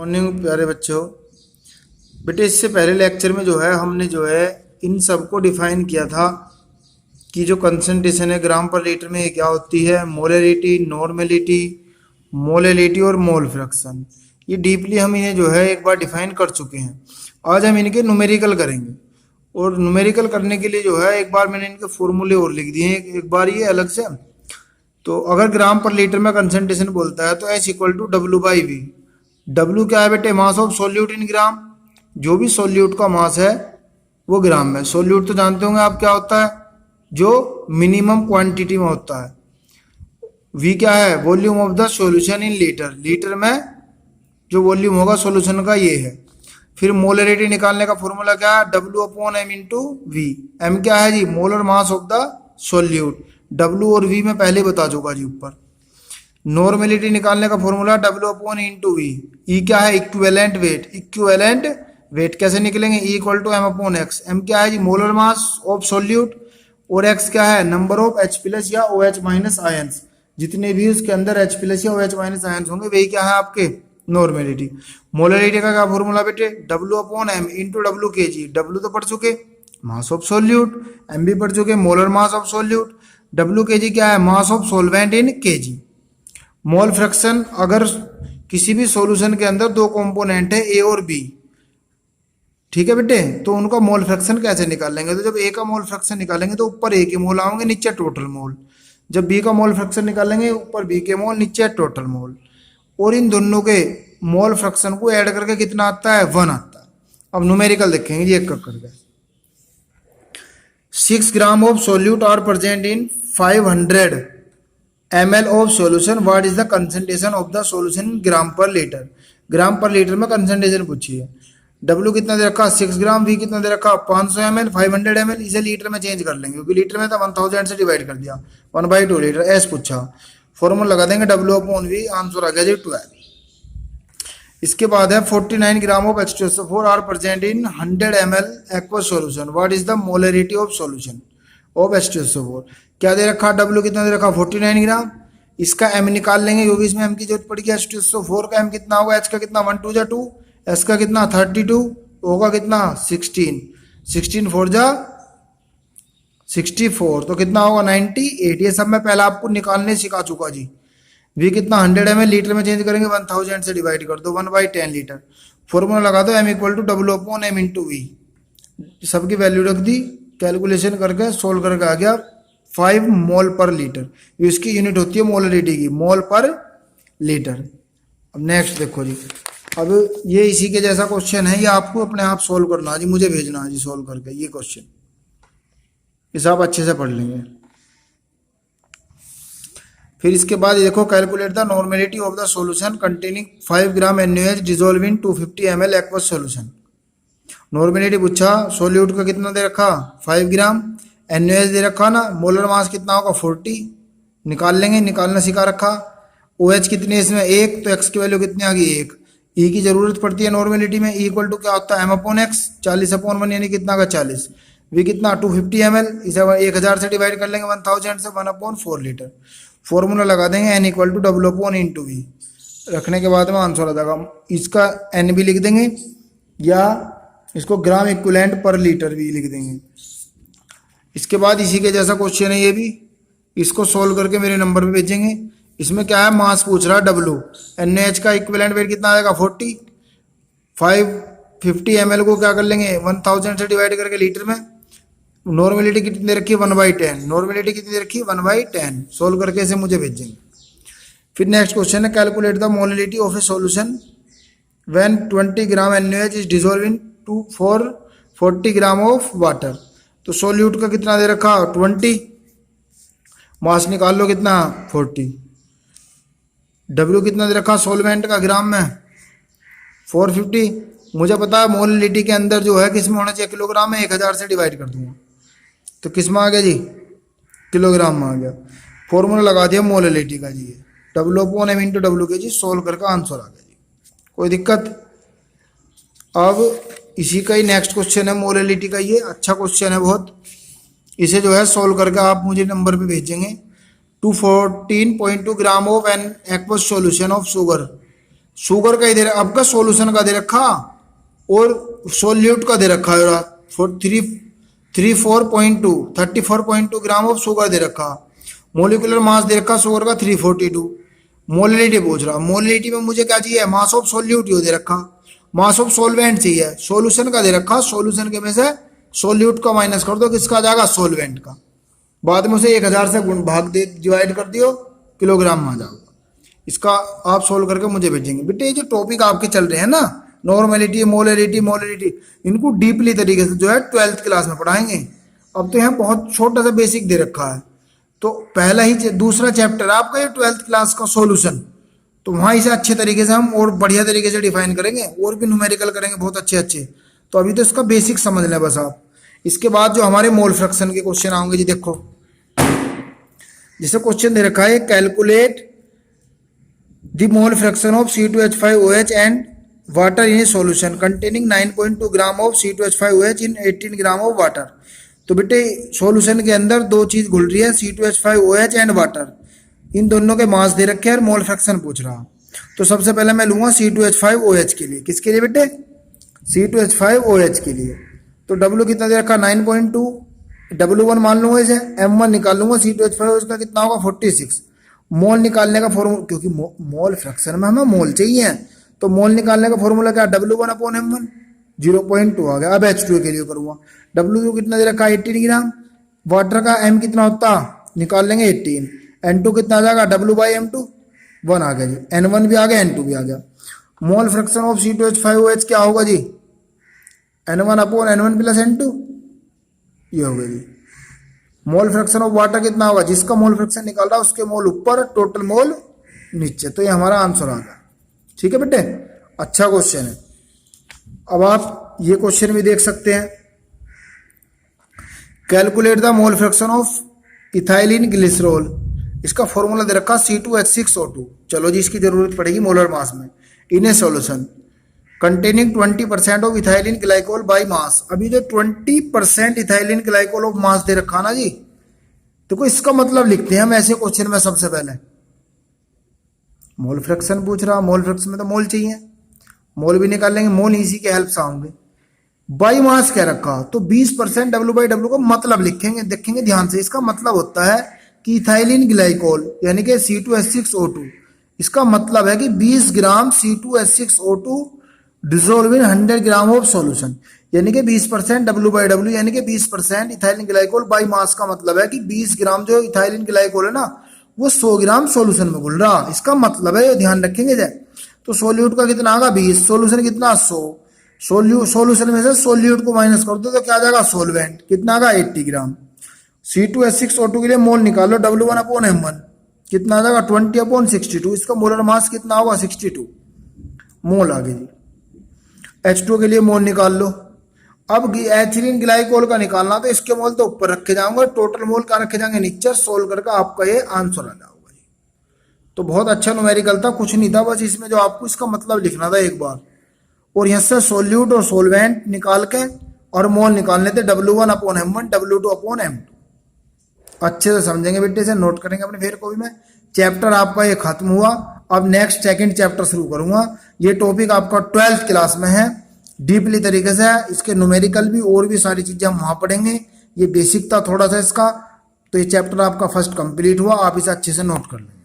Morning प्यारे बच्चों। बेटे इससे पहले लेक्चर में जो है हमने जो है इन सबको डिफाइन किया था कि जो कंसंट्रेशन है ग्राम पर लीटर में ये क्या होती है, मोलरिटी, नॉर्मेलिटी, मोलरिटी और मोल फ्रैक्शन। ये डीपली हम इन्हें जो है एक बार डिफाइन कर चुके हैं। आज हम इनके न्यूमेरिकल करेंगे और न्यूमेरिकल करने के लिए जो है एक बार मैंने इनके फॉर्मूले और लिख दिए हैं एक बार ये अलग से। तो अगर ग्राम पर लीटर में कंसंट्रेशन बोलता है तो H equal to W by V. W क्या है बेटे? Mass of solute in gram. जो भी सोल्यूट का मास है वो ग्राम में। सोल्यूट तो जानते होंगे आप क्या होता है, जो मिनिमम क्वांटिटी में होता है। वी क्या है? Volume of the solution in litre. Litre में जो वॉल्यूम होगा सॉल्यूशन का ये है। फिर मोलरिटी निकालने का फॉर्मूला क्या है? W upon M into V. M क्या है जी? Molar mass of the solute. W और वी में पहले बता चुका जी ऊपर। नॉर्मेलिटी निकालने का formula W upon into V. E क्या है? Equivalent weight. इक्विवेलेंट वेट कैसे निकलेंगे? E equal to M upon X. M क्या है जी? Molar mass of solute. और एक्स क्या है? नंबर ऑफ एच प्लस या ओ एच माइनस आयंस। जितने भी उसके अंदर एच प्लस या ओ एच माइनस आयंस होंगे वही क्या है आपके? नॉर्मेलिटी। मोलरिटी का क्या फॉर्मूला बेटे? W upon M into W के जी। डब्ल्यू तो पढ़ चुके, मास ऑफ सोल्यूट। एम भी पढ़ चुके, molar mass of solute. W के जी क्या है? मास ऑफ सोलवेंट इन के जी। मोल फ्रैक्शन, अगर किसी भी सॉल्यूशन के अंदर दो कंपोनेंट है ए और बी, ठीक है बेटे, तो उनका मोल फ्रैक्शन कैसे निकालेंगे? तो जब ए का मोल फ्रैक्शन निकालेंगे तो ऊपर ए के मोल आएंगे, नीचे टोटल मोल। जब बी का मोल फ्रैक्शन निकालेंगे ऊपर बी के मोल, नीचे टोटल मोल। और इन दोनों के मोल फ्रैक्शन को ऐड करके कितना आता है? 1 आता है। अब न्यूमेरिकल देखेंगे जी एक करके। 6 gram of solute are present in 500 ml of solution. What is the concentration of the solution in gram per litre. Gram per litre में कंसंट्रेशन पूछिए। डब्ल्यू कितना दे रखा? 6 ग्राम। वी कितना दे रखा? 500 ml। 500 ml इसे लीटर में चेंज कर लेंगे क्योंकि लीटर में था 1000 से डिवाइड कर दिया, 1/2 लीटर। एस पूछा, फॉर्मूला लगा देंगे डब्ल्यू अपॉन वी। आंसर आ गया जी 12। इसके बाद है 49 gram of H2SO4 are present in 100 ml aqueous solution. What is the molarity of solution of H2SO4। क्या दे रखा? डब्ल्यू कितना दे रखा? 49 ग्राम। इसका एम निकाल लेंगे क्योंकि इसमें एम की जरूरत पड़ेगी। H2SO4 का एम कितना होगा? एच का कितना? 1 2 जा 2। एस का कितना? 32। होगा कितना? 16। 16 4 जा 64, तो कितना होगा? 98। ये सब मैं पहले आपको निकालने सिखा चुका जी। वी कितना? 100 ml लीटर में चेंज करेंगे, 1000 से डिवाइड कर दो, 1/10 लीटर। फॉर्मूला लगा दो M equal to W upon M into V. सबकी वैल्यू रख दी, कैलकुलेशन करके सोल्व करके आ गया 5 मोल पर लीटर। इसकी यूनिट होती है मोलरिटी की, मोल पर लीटर। अब नेक्स्ट देखो जी। अब ये इसी के जैसा क्वेश्चन है, ये आपको अपने आप सोल्व करना है जी, मुझे भेजना है जी सोल्व करके ये क्वेश्चन। इसे आप अच्छे से पढ़ लेंगे। फिर इसके बाद देखो, calculate the normality of the solution containing 5 gram NaOH dissolve in 250 ml aqueous solution. Normality पूछा, सोल्यूट का कितना दे रखा? 5 ग्राम। NaOH दे रखा ना, मोलर मास कितना होगा? 40। निकाल लेंगे, निकालना सिखा रखा। OH कितनी है इसमें? 1, तो x की वैल्यू कितनी आ गई? 1। E की जरूरत पड़ती है नॉर्मेलिटी में। E इक्वल टू क्या होता है? m upon x। 40/1 यानी कितना का? 40। V कितना? 250 ml। इसे 1000 से डिवाइड कर लेंगे, 1000 से 1/4 लीटर। फॉर्मूला लगा देंगे n equal to W upon into V. रखने के बाद में आंसर आ जाएगा। इसका n भी लिख देंगे या इसको ग्राम इक्विवेलेंट पर लीटर भी लिख देंगे। इसके बाद इसी के जैसा क्वेश्चन है ये भी, इसको सोल्व करके मेरे नंबर पे भेजेंगे। इसमें क्या है? मास पूछ रहा है डब्ल्यू। NaOH का इक्विवेलेंट वेट कितना आएगा? 40। 550 ml को क्या कर लेंगे? 1000 से डिवाइड करके लीटर में। नॉर्मेलिटी कितनी दे रखी है? 1/10। नॉर्मेलिटी कितनी दे रखी है? 1/10। सोल्व करके इसे मुझे भेजेंगे। फिर नेक्स्ट क्वेश्चन है, calculate the molarity of A solution when 20 gram NaOH is dissolve in 40 gram of water. तो सोल्यूट का कितना दे रखा? 20। मास निकाल लो कितना? 40। डब्ल्यू कितना दे रखा? सोलवेंट का ग्राम में 450। मुझे पता है मोलरिटी के अंदर जो है किसमें होना चाहिए? किलोग्राम में। 1000 से डिवाइड कर दूंगा तो किस में आ गया जी? किलोग्राम में आ गया। फॉर्मूला लगा दिया मोलरिटी का जी, W upon M into W के जी। सोल्व करके आंसर आ गया जी, कोई दिक्कत? अब इसी का ही नेक्स्ट क्वेश्चन है मोलरिटी का। ये अच्छा क्वेश्चन है बहुत। इसे जो है सोल्व करके आप मुझे नंबर पे भेजेंगे। 214.2 gram of an aqueous solution of sugar sugar का ही दे रखा, आपका सॉल्यूशन का दे रखा और सोल्यूट का दे रखा है फॉर 34.2 ग्राम ऑफ शुगर दे रखा। मोलिकुलर मास दे रखा शुगर का 342। मोलिलिटी पूछ रहा, मोलिलिटी में मुझे क्या चाहिए, मास ऑफ सोल्यूट यो दे रखा, मास ऑफ सोलवेंट चाहिए, सॉल्यूशन का दे रखा, सॉल्यूशन के में से सोल्यूट का माइनस कर दो, किसका आ जाएगा, सोलवेंट का। बाद में उसे 1000 से भाग दे डिवाइड कर दियो, किलोग्राम में आ जाएगा। इसका आप सोल्व करके मुझे भेजेंगे। बेटे ये जो टॉपिक आपके चल रहे हैं ना, नॉर्मेलिटी, मोलरिटी, इनको डीपली तरीके से जो है 12th क्लास में पढ़ाएंगे। अब तो यहाँ बहुत छोटा सा बेसिक दे रखा है, तो पहला ही दूसरा चैप्टर आपका ये 12th क्लास का सॉल्यूशन, तो वहाँ इसे अच्छे तरीके से हम और बढ़िया तरीके से डिफाइन करेंगे और भी न्यूमेरिकल करेंगे बहुत अच्छे। तो अभी तो इसका बेसिक समझ लें बस आप। इसके बाद जो हमारे मोल फ्रैक्शन के क्वेश्चन आएंगे जी, देखो जैसे क्वेश्चन दे रखा है, calculate the mole fraction of C2H5OH and water in a solution containing 9.2 gram of C2H5OH in 18 gram of water. तो बेटे सॉल्यूशन के अंदर दो चीज घुल रही है, C2H5OH एंड वाटर, इन दोनों के मास दे रखे हैं और मोल फ्रैक्शन पूछ रहा। तो सबसे पहले मैं लूंगा C2H5OH के लिए, किसके लिए बेटे, C2H5OH के लिए। तो W कितना दे रखा, 9.2, W1 मान लूंगा इसे, M1 निकाल लूंगा, C2H5OH का कितना होगा 46। मोल निकालने का फॉर्मूला, क्योंकि मोल फ्रैक्शन में हमें मोल चाहिए, तो मोल निकालने का फॉर्मूला क्या, W1/M1, 0.2 आ गया। अब H2 के लिए करूंगा, W2 कितना दे रखा 18 ग्राम, वाटर का M कितना होता, निकाल लेंगे 18, N2 कितना आ जाएगा, W/M2 1 आ गया जी, N1 भी आ गया, N2 भी आ गया। मोल फ्रैक्शन ऑफ C2H5OH क्या होगा जी, N1/N1 + N2, ये हो गया जी। मोल फ्रैक्शन ऑफ वाटर कितना होगा, जिसका मोल फ्रैक्शन निकाल रहा है उसके मोल ऊपर, टोटल मोल नीचे। तो ये हमारा आंसर आ गया। ठीक है बेटे, अच्छा क्वेश्चन है। अब आप ये क्वेश्चन भी देख सकते हैं, calculate the mole fraction of ethylene glycerol. इसका फॉर्मूला दे रखा C2H6O2। चलो जी, इसकी जरूरत पड़ेगी मोलर मास में। In a solution containing 20% of ethylene glycol by mass. अभी जो 20% इथाइलिन ग्लाइकोल ऑफ मास दे रखा ना जी, देखो इसका मतलब लिखते हैं हम ऐसे क्वेश्चन में। सबसे पहले मोल फ्रैक्शन पूछ रहा, मोल फ्रैक्शन में तो मोल चाहिए, मोल भी निकाल लेंगे, मोल इसी के हेल्प से आएंगे। बाई मास क्या रखा, तो 20% W/W को मतलब लिखेंगे, देखेंगे ध्यान से। इसका मतलब होता है कि इथाइलिन ग्लाइकोल यानी कि C2H6O2, इसका मतलब है कि 20 ग्राम C2H6O2 dissolve in 100 gram of solution, यानी कि 20% W/W यानी कि 20% इथाइलिन ग्लाइकोल बाई मास का मतलब है कि 20 ग्राम जो इथाइलिन ग्लाइकोल है ना, वो 100 ग्राम सॉल्यूशन में घुल रहा। इसका मतलब है, ये ध्यान रखेंगे जाए। तो सोल्यूट का कितना आगा 20, सॉल्यूशन कितना 100, सॉल्यूशन में से सोल्यूट को माइनस कर दो तो क्या आ जाएगा, सोलवेंट कितना आगा 80 ग्राम। C2H6O2 के लिए मोल निकालो, W1/M1 कितना आ जाएगा 20/62। इसका मोलर मास कितना होगा 62 मोल आ गया जी। H2 के लिए मोल निकाल लो। अब एथिलीन ग्लाइकोल का निकालना, तो इसके मोल तो ऊपर रखे जाएंगे, टोटल मोल का रखे जाएंगे नीचे। सोल्व करके आपका ये आंसर आ जाएगा जी। तो बहुत अच्छा न्यूमेरिकल था, कुछ नहीं था, बस इसमें जो आपको इसका मतलब लिखना था एक बार, और यहाँ से सोल्यूट और सोलवेंट निकाल के और मोल निकालने थे, W1/M1, W2/M2। अच्छे से समझेंगे बेटे, से नोट करेंगे अपने फेर कॉपी में। चैप्टर आपका ये खत्म हुआ, अब नेक्स्ट सेकंड चैप्टर शुरू करूंगा। ये टॉपिक आपका 12th क्लास में है, डीपली तरीके से है। इसके न्यूमेरिकल भी और भी सारी चीजें हम वहां पढ़ेंगे। ये बेसिक था थोड़ा सा इसका, तो ये चैप्टर आपका फर्स्ट कंप्लीट हुआ, आप इसे अच्छे से नोट कर लेंगे।